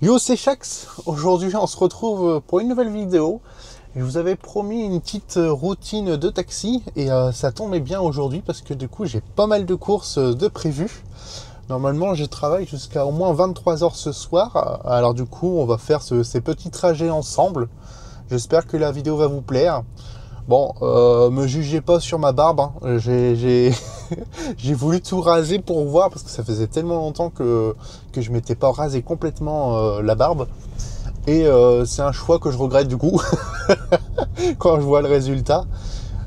Yo, c'est Shax. Aujourd'hui, on se retrouve pour une nouvelle vidéo. Je vous avais promis une petite routine de taxi et ça tombait bien aujourd'hui parce que du coup, j'ai pas mal de courses de prévues. Normalement, je travaille jusqu'à au moins 23 heures ce soir. Alors du coup, on va faire ces petits trajets ensemble. J'espère que la vidéo va vous plaire. Bon, me jugez pas sur ma barbe, hein. J'ai voulu tout raser pour voir parce que ça faisait tellement longtemps que je m'étais pas rasé complètement la barbe. Et c'est un choix que je regrette du coup quand je vois le résultat.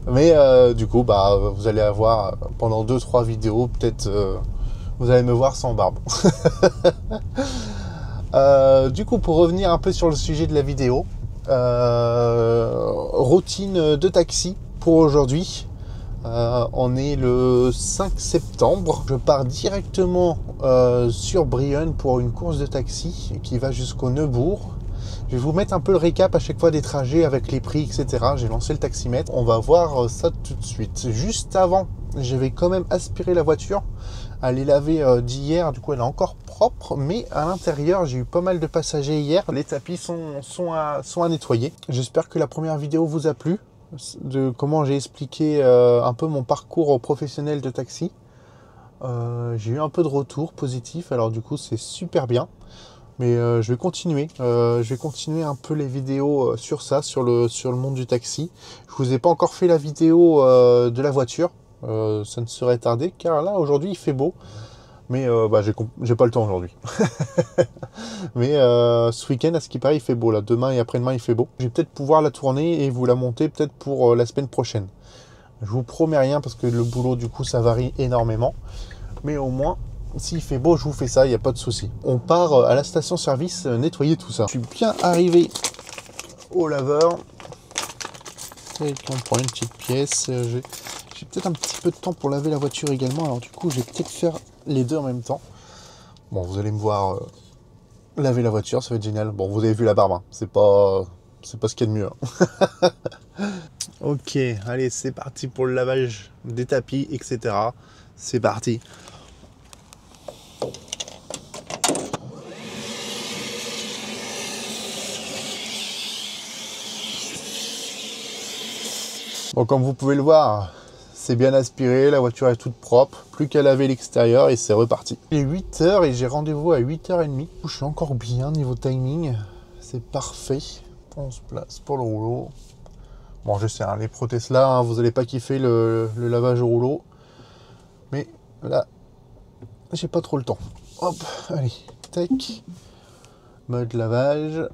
Mais du coup, bah, vous allez avoir pendant 2-3 vidéos, peut-être vous allez me voir sans barbe. Du coup, pour revenir un peu sur le sujet de la vidéo, routine de taxi pour aujourd'hui. On est le 5 septembre. Je pars directement sur Brionne pour une course de taxi qui va jusqu'au Neubourg. Je vais vous mettre un peu le récap à chaque fois des trajets avec les prix, etc. J'ai lancé le taximètre. On va voir ça tout de suite. Juste avant, je vais quand même aspirer la voiture. Elle est lavée d'hier, du coup elle est encore propre, mais à l'intérieur j'ai eu pas mal de passagers hier. Les tapis sont à nettoyer. J'espère que la première vidéo vous a plu, de comment j'ai expliqué un peu mon parcours professionnel de taxi. J'ai eu un peu de retour positif, alors du coup c'est super bien. Mais je vais continuer. Je vais continuer un peu les vidéos sur ça, sur le monde du taxi. Je vous ai pas encore fait la vidéo de la voiture. Ça ne serait tardé car là aujourd'hui il fait beau. Mais bah, j'ai pas le temps aujourd'hui. Mais ce week-end, à ce qui paraît, il fait beau. Là, demain et après-demain, il fait beau. Je vais peut-être pouvoir la tourner et vous la monter peut-être pour la semaine prochaine. Je vous promets rien parce que le boulot du coup ça varie énormément. Mais au moins, s'il fait beau, je vous fais ça, il n'y a pas de souci. On part à la station-service nettoyer tout ça. Je suis bien arrivé au laveur. Et on prend une petite pièce. J'ai peut-être un petit peu de temps pour laver la voiture également. Alors du coup, je vais peut-être faire les deux en même temps. Bon, vous allez me voir laver la voiture, ça va être génial. Bon, vous avez vu la barbe, hein. C'est pas ce qu'il y a de mieux, hein. Ok, allez, c'est parti pour le lavage des tapis, etc. C'est parti. Bon, comme vous pouvez le voir, c'est bien aspiré, la voiture est toute propre, plus qu'à laver l'extérieur et c'est reparti. Il est 8h et j'ai rendez-vous à 8h30. Je suis encore bien niveau timing, c'est parfait. On se place pour le rouleau. Bon, je sais, hein, les Pro Tesla, hein, vous n'allez pas kiffer le lavage au rouleau. Mais là, j'ai pas trop le temps. Hop, allez, tac. Mode lavage,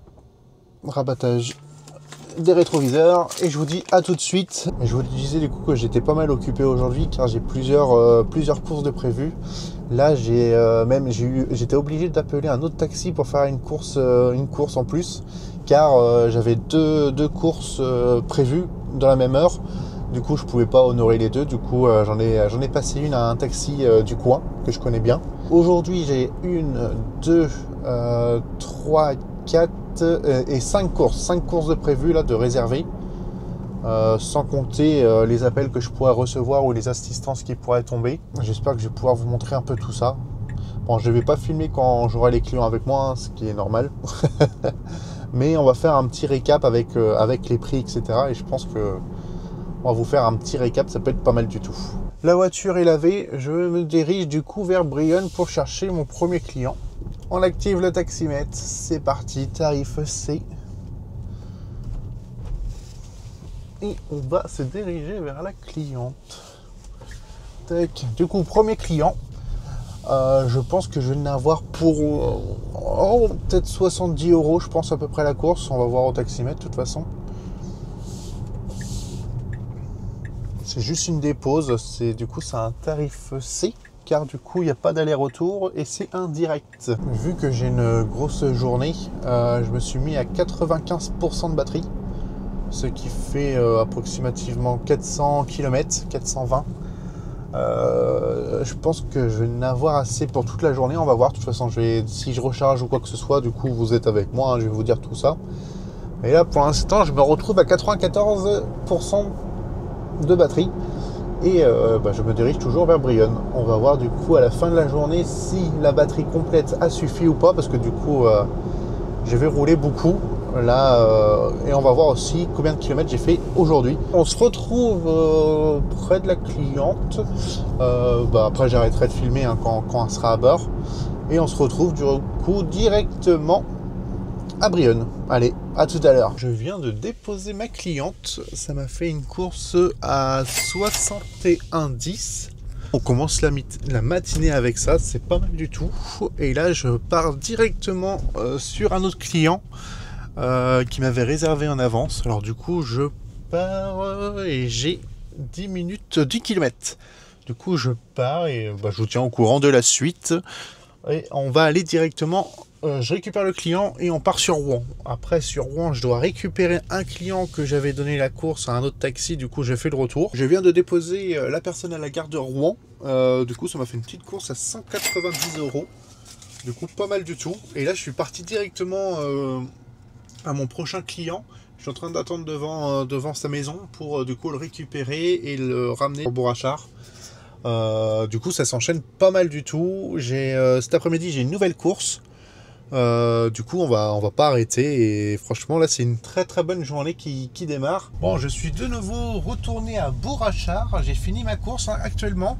rabattage des rétroviseurs et je vous dis à tout de suite. Je vous disais du coup que j'étais pas mal occupé aujourd'hui car j'ai plusieurs courses de prévues. Là j'étais obligé d'appeler un autre taxi pour faire une course en plus car j'avais deux courses prévues dans la même heure. Du coup je pouvais pas honorer les deux, du coup j'en ai passé une à un taxi du coin que je connais bien. Aujourd'hui j'ai 1, 2, 3, 4 et 5 courses de prévues là, de réservées, sans compter les appels que je pourrais recevoir ou les assistances qui pourraient tomber. J'espère que je vais pouvoir vous montrer un peu tout ça. Bon, je ne vais pas filmer quand j'aurai les clients avec moi, hein, ce qui est normal. Mais on va faire un petit récap avec les prix, etc. Et je pense que on va vous faire un petit récap, ça peut être pas mal du tout. La voiture est lavée, je me dirige du coup vers Brionne pour chercher mon premier client. On active le taximètre, c'est parti, tarif C. Et on va se diriger vers la cliente. Tac. Du coup, premier client. Je pense que je vais en avoir pour peut-être 70 €, je pense à peu près la course. On va voir au taximètre de toute façon. C'est juste une dépose, du coup c'est un tarif C. Car du coup il n'y a pas d'aller-retour et c'est indirect. Vu que j'ai une grosse journée, je me suis mis à 95% de batterie, ce qui fait approximativement 400 km, 420. Je pense que je vais en avoir assez pour toute la journée, on va voir. De toute façon, si je recharge ou quoi que ce soit, du coup vous êtes avec moi, hein, je vais vous dire tout ça. Et là pour l'instant je me retrouve à 94% de batterie. Et je me dirige toujours vers Brionne. On va voir du coup à la fin de la journée si la batterie complète a suffi ou pas, parce que du coup Je vais rouler beaucoup là et on va voir aussi combien de kilomètres j'ai fait aujourd'hui. On se retrouve près de la cliente. Après j'arrêterai de filmer hein, quand elle sera à bord. Et on se retrouve du coup directement à Brionne. Allez, à tout à l'heure. Je viens de déposer ma cliente. Ça m'a fait une course à 61,10. On commence la matinée avec ça, c'est pas mal du tout. Et là, je pars directement sur un autre client qui m'avait réservé en avance. Alors du coup, je pars et j'ai 10 minutes, 10 km. Du coup, je pars et je vous tiens au courant de la suite. Et on va aller directement, je récupère le client et on part sur Rouen. Après, sur Rouen, je dois récupérer un client que j'avais donné la course à un autre taxi. Du coup, j'ai fait le retour. Je viens de déposer la personne à la gare de Rouen. Du coup, ça m'a fait une petite course à 190 €. Du coup, pas mal du tout. Et là, je suis parti directement à mon prochain client. Je suis en train d'attendre devant sa maison pour du coup le récupérer et le ramener au Bourrachard. Du coup ça s'enchaîne pas mal du tout. Cet après-midi j'ai une nouvelle course. Du coup on va pas arrêter et franchement là c'est une très très bonne journée qui démarre. Bon, je suis de nouveau retourné à Bourrachard. J'ai fini ma course actuellement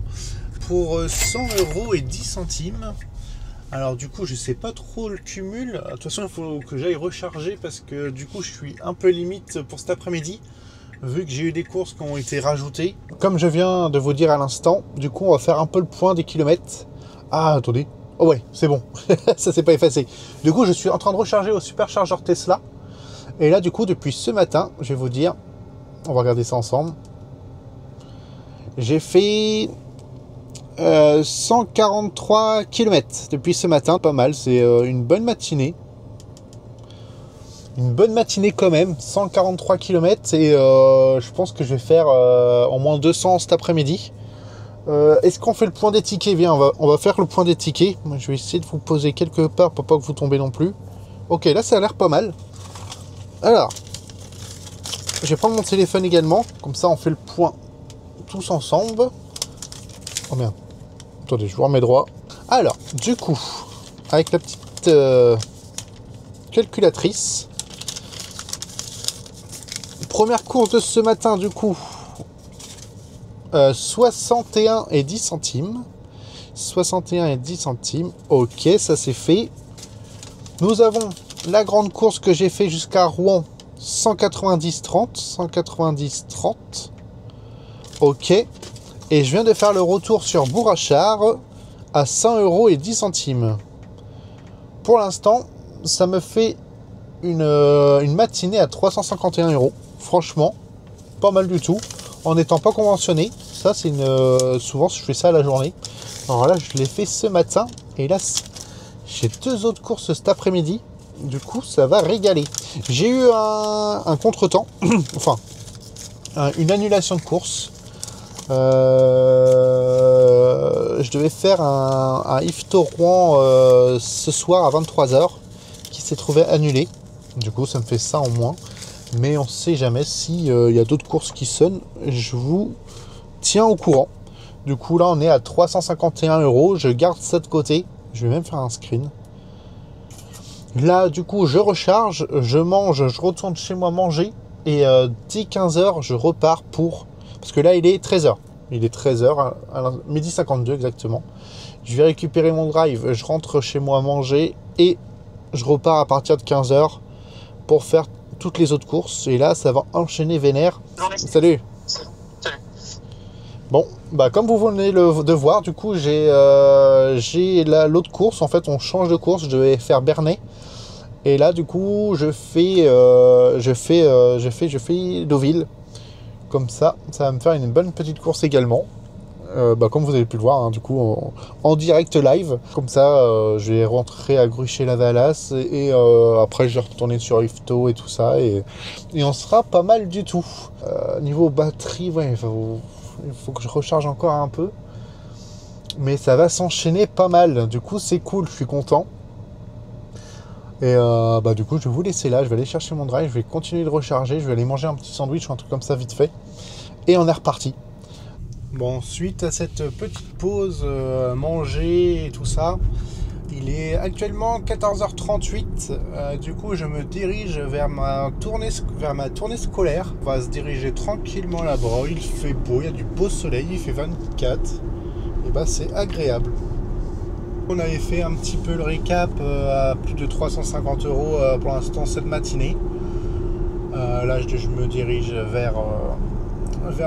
pour 100,10 €. Alors du coup je sais pas trop le cumul. De toute façon il faut que j'aille recharger parce que du coup je suis un peu limite pour cet après-midi, vu que j'ai eu des courses qui ont été rajoutées. Comme je viens de vous dire à l'instant, du coup on va faire un peu le point des kilomètres. Ah attendez, oh ouais c'est bon, ça s'est pas effacé. Du coup je suis en train de recharger au superchargeur Tesla. Et là du coup depuis ce matin, je vais vous dire, on va regarder ça ensemble. J'ai fait 143 km depuis ce matin, pas mal, c'est une bonne matinée. Une bonne matinée quand même, 143 km et je pense que je vais faire au moins 200 cet après-midi. Est-ce qu'on fait le point des tickets? Viens, on va faire le point des tickets. Moi, je vais essayer de vous poser quelque part pour pas que vous tombez non plus. Ok, là ça a l'air pas mal. Alors, je vais prendre mon téléphone également, comme ça on fait le point tous ensemble. Oh merde. Attendez, je vous remets droit. Alors, du coup, avec la petite calculatrice. Première course de ce matin, du coup, 61,10 €. 61,10 €. Ok, ça c'est fait. Nous avons la grande course que j'ai fait jusqu'à Rouen, 190,30. 190,30. Ok. Et je viens de faire le retour sur Bourrachard à 100,10 €. Pour l'instant, ça me fait une matinée à 351 €. Franchement, pas mal du tout. En n'étant pas conventionné. Ça, c'est souvent, je fais ça à la journée. Alors là, je l'ai fait ce matin. Et là, j'ai 2 autres courses cet après-midi. Du coup, ça va régaler. J'ai eu un contretemps. Enfin, une annulation de course. Je devais faire un Ifto Rouen ce soir à 23 h qui s'est trouvé annulé. Du coup ça me fait ça en moins, mais on ne sait jamais si y a d'autres courses qui sonnent. Je vous tiens au courant. Du coup là on est à 351 €. Je garde ça de côté, je vais même faire un screen. Là du coup je recharge, je mange, je retourne chez moi manger et dès 15 h je repars parce que là il est 13 h. Il est 13 h, à midi 52 exactement. Je vais récupérer mon drive, je rentre chez moi manger et je repars à partir de 15 h pour faire toutes les autres courses. Et là, ça va enchaîner vénère. Salut. Salut. Bon, comme vous venez de voir, du coup, j'ai l'autre course. En fait, on change de course. Je vais faire Bernay. Et là, du coup, je fais Deauville. Comme ça va me faire une bonne petite course également. Comme vous avez pu le voir, hein, du coup, en direct live. Comme ça, je vais rentrer à Gruchet-la-Valasse et après, je vais retourner sur Ifto et tout ça. Et on sera pas mal du tout. Niveau batterie, ouais, il faut que je recharge encore un peu. Mais ça va s'enchaîner pas mal. Du coup, c'est cool, je suis content. Et du coup, je vais vous laisser là. Je vais aller chercher mon drive. Je vais continuer de recharger. Je vais aller manger un petit sandwich ou un truc comme ça vite fait. Et on est reparti. Bon, suite à cette petite pause manger et tout ça, Il est actuellement 14h38. Du coup, je me dirige vers ma tournée scolaire. On va se diriger tranquillement là-bas. Il fait beau, il y a du beau soleil, il fait 24. Et bah, c'est agréable. On avait fait un petit peu le récap à plus de 350 € pour l'instant cette matinée. Là, je me dirige vers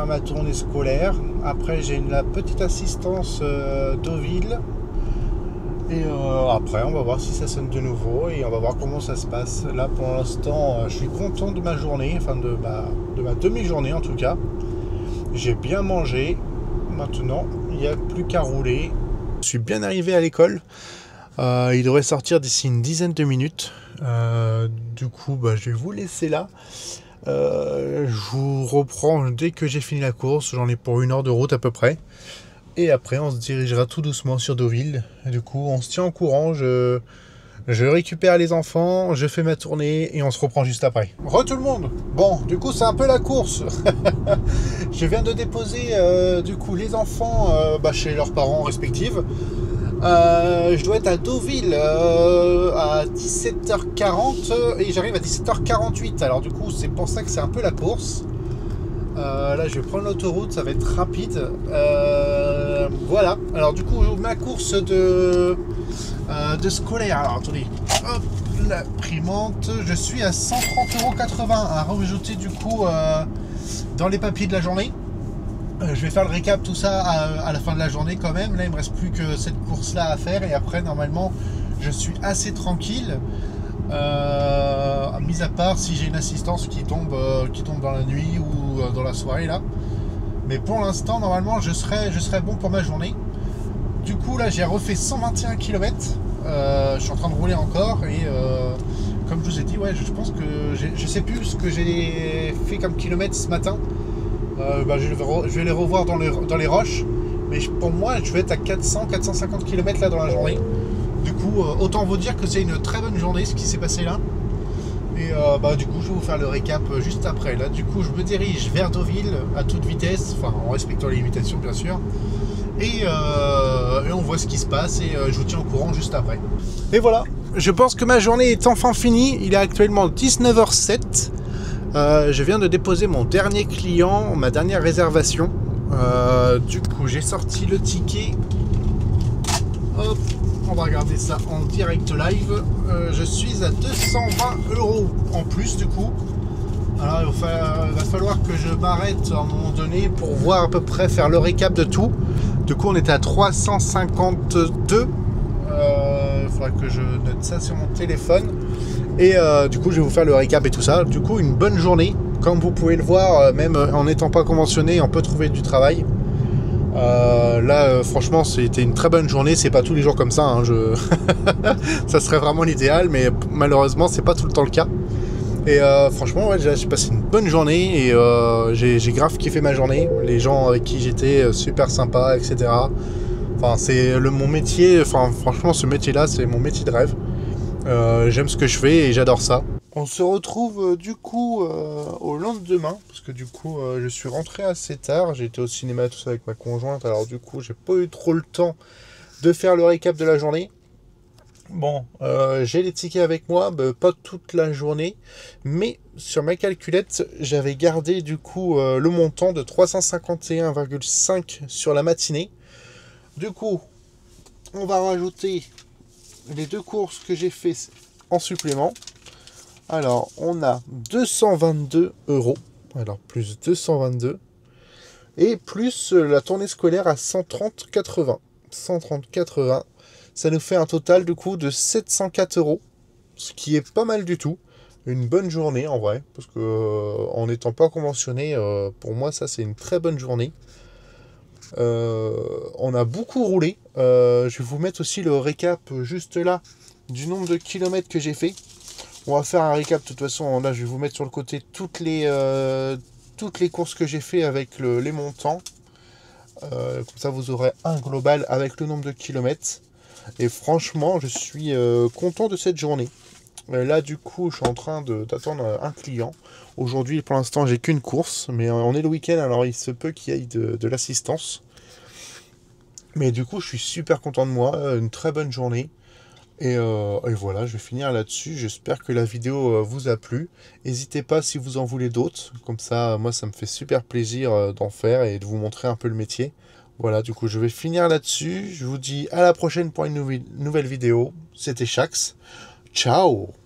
ma tournée scolaire. Après, j'ai la petite assistance Deauville. Et après, on va voir si ça sonne de nouveau et on va voir comment ça se passe. Là, pour l'instant, je suis content de ma journée, enfin de ma demi-journée en tout cas. J'ai bien mangé. Maintenant, il n'y a plus qu'à rouler. Je suis bien arrivé à l'école. Il devrait sortir d'ici une dizaine de minutes. Du coup, je vais vous laisser là. Je vous reprends dès que j'ai fini la course. J'en ai pour 1 heure de route à peu près. Et après, on se dirigera tout doucement sur Deauville. Du coup, on se tient au courant. Je récupère les enfants, je fais ma tournée et on se reprend juste après. Re tout le monde. Bon, du coup, c'est un peu la course. Je viens de déposer du coup les enfants chez leurs parents respectifs. Je dois être à Deauville à 17h40 et j'arrive à 17h48. Alors du coup, c'est pour ça que c'est un peu la course. Là, je vais prendre l'autoroute, ça va être rapide. Voilà. Alors du coup, ma course de scolaire. Alors attendez, hop, l'imprimante. Je suis à 130,80 € à rajouter du coup dans les papiers de la journée. Je vais faire le récap tout ça à la fin de la journée quand même. Là, il me reste plus que cette course là à faire et après normalement je suis assez tranquille. Mis à part si j'ai une assistance qui tombe dans la nuit ou dans la soirée là. Mais pour l'instant normalement je serai bon pour ma journée. Du coup là j'ai refait 121 km. Je suis en train de rouler encore et comme je vous ai dit, ouais, je pense que je sais plus ce que j'ai fait comme kilomètres ce matin. Je vais les revoir dans les roches. Mais pour moi je vais être à 400-450 km là dans la journée. Du coup, autant vous dire que c'est une très bonne journée ce qui s'est passé là. Et du coup, je vais vous faire le récap juste après. Là, du coup, je me dirige vers Deauville à toute vitesse, enfin en respectant les limitations bien sûr. Et on voit ce qui se passe et je vous tiens au courant juste après. Et voilà, je pense que ma journée est enfin finie. Il est actuellement 19h07. Je viens de déposer mon dernier client, ma dernière réservation. Du coup, j'ai sorti le ticket. Hop. On va regarder ça en direct live. Je suis à 220 € en plus du coup. Alors il va falloir que je m'arrête à un moment donné pour voir à peu près, faire le récap de tout. Du coup on était à 352. Il faudra que je note ça sur mon téléphone. Et du coup je vais vous faire le récap et tout ça. Du coup une bonne journée. Comme vous pouvez le voir, même en n'étant pas conventionné, on peut trouver du travail. Là franchement c'était une très bonne journée, c'est pas tous les jours comme ça hein, ça serait vraiment l'idéal mais malheureusement c'est pas tout le temps le cas et franchement ouais, j'ai passé une bonne journée et j'ai grave kiffé ma journée, les gens avec qui j'étais super sympas etc. Enfin c'est mon métier, enfin franchement ce métier là c'est mon métier de rêve. J'aime ce que je fais et j'adore ça. On se retrouve du coup au lendemain, parce que du coup je suis rentré assez tard, j'ai été au cinéma tout ça avec ma conjointe, alors du coup j'ai pas eu trop le temps de faire le récap de la journée. Bon, j'ai les tickets avec moi, pas toute la journée, mais sur ma calculette j'avais gardé du coup le montant de 351,5 sur la matinée. Du coup on va rajouter les 2 courses que j'ai fait en supplément. Alors, on a 222 €. Alors, plus 222. Et plus la tournée scolaire à 130,80. 130,80. Ça nous fait un total du coup de 704 €. Ce qui est pas mal du tout. Une bonne journée en vrai. Parce que en n'étant pas conventionné, pour moi, ça c'est une très bonne journée. On a beaucoup roulé. Je vais vous mettre aussi le récap juste là du nombre de kilomètres que j'ai fait. On va faire un récap de toute façon. Là, je vais vous mettre sur le côté toutes les courses que j'ai fait avec les montants. Comme ça, vous aurez un global avec le nombre de kilomètres. Et franchement, je suis content de cette journée. Là, du coup, je suis en train d'attendre un client. Aujourd'hui, pour l'instant, j'ai qu'une course. Mais on est le week-end, alors il se peut qu'il y ait de l'assistance. Mais du coup, je suis super content de moi. Une très bonne journée. Et voilà, je vais finir là-dessus. J'espère que la vidéo vous a plu. N'hésitez pas si vous en voulez d'autres. Comme ça, moi, ça me fait super plaisir d'en faire et de vous montrer un peu le métier. Voilà, du coup, je vais finir là-dessus. Je vous dis à la prochaine pour une nouvelle vidéo. C'était Shax. Ciao!